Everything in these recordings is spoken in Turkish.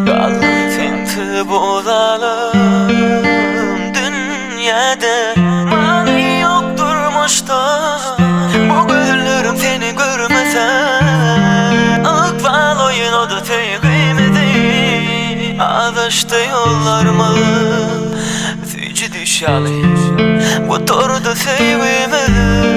Kalbimde bulalım dünyada mani yokturmuş da bu gözlerim seni görmese akval oyun o da teğimedi adaştı yollarımı füci düşalı bu torda sevimedi.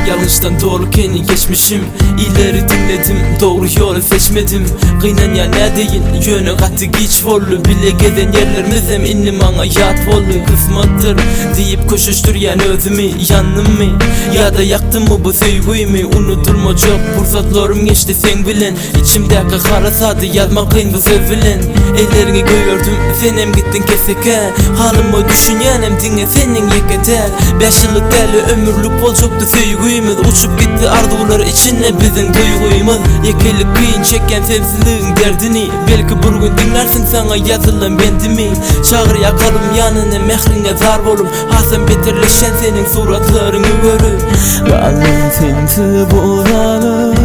Yanlıştan doğruken geçmişim, ileri dinledim, doğru yolu seçmedim. Kıynan ya ne deyin, yönü katı geç vollu. Bile geden yerlerimizem inni bana yat vollu. Kısmattır deyip koşuştur yani özümü, yandım mı ya da yaktım mı bu sevgimi. Unutulma çok fırsatlarım geçti sen bilen. İçimdeki kara sadı yazmak kıyın bu söz bilen. Ellerini gördüm sen hem gittin keseke. Halımı düşünyenem dinle senin yeketer. 5 yıllık deli ömürlük olacaktı sevgimi. Uçup gitti ardular içine bizim duyguyumuz. Yekelik kıyın çeken sevsizliğin derdini. Belki bir gün dinlersin sana yazılan bendimi. Çağır yakalım yanına mehrine zar bolum. Hasan beterleşen senin suratlarını görür. Kalbimde bulalım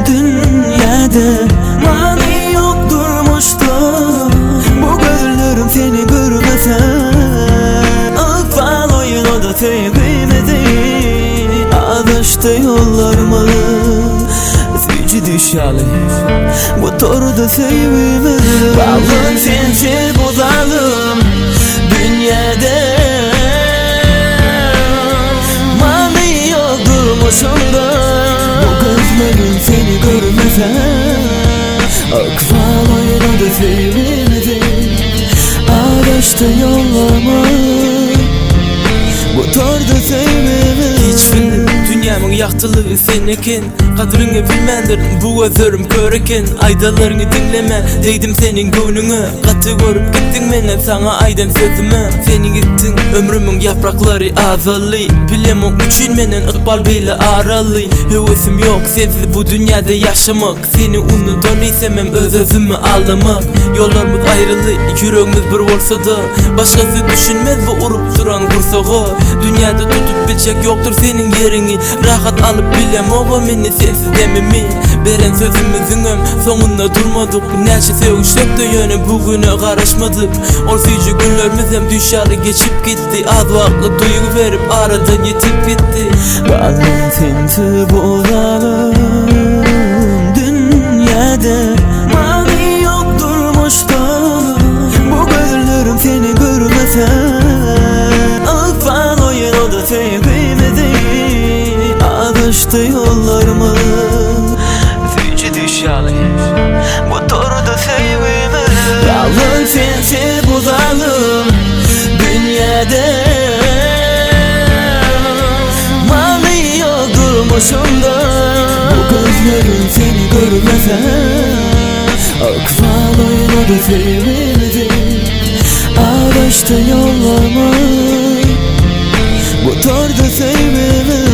dünyada mani yokturmuş da bu gözlerim seni görmese akval oyun o da teğimedi adaştı yollarımı füci düşalı bu torda sevimedi. Bağlım sensiz bulalım dünyada mani yokturmuşum da bu gözlerim seni görmese akval oyun o da sevimedi adaştı yollarımı bu torda sevimedi. Hiç bildim dünyamın yaktılığı seneken. Kadrini bilmendir bu özürüm köreken. Aydalarını dinleme deydim senin gönlüne. Katı görüp gittin menen sana aydan sözüme. Seni gittin ömrümün yaprakları azalı. Bilemem üçün menen ıkbal bile aralı. Hevesim yok sensiz bu dünyada yaşamak. Seni unutan istemem öz özümü ağlamak. Yollarımız ayrılı yüreğimiz bir olsa da başkası düşünmez bu urup duran kursağı. Dünyada tutup bilecek yoktur senin yerini. Rahat alıp bilem o beni sensiz dememi. Beren sözümüzün sonunda durmadık. Neşe seviştik de yöne bugüne karışmadık. Olsayıcı günlerimiz dışarı geçip gitti. Az vakti duygu verip aradan yetip gitti. Kalbimde bulalım dünyada mani yokturmuş da bu gözlerim seni görmese akval oyun o da teğimedi adaştı yollarımı füci düşalı bu torda sevimedi. Kalbim sensiz bulalım dünyada mani yokturmuşum da bu gözlerim seni görmese akval oyun o da sevimedi adaştı yollarımı bu torda sevimedi.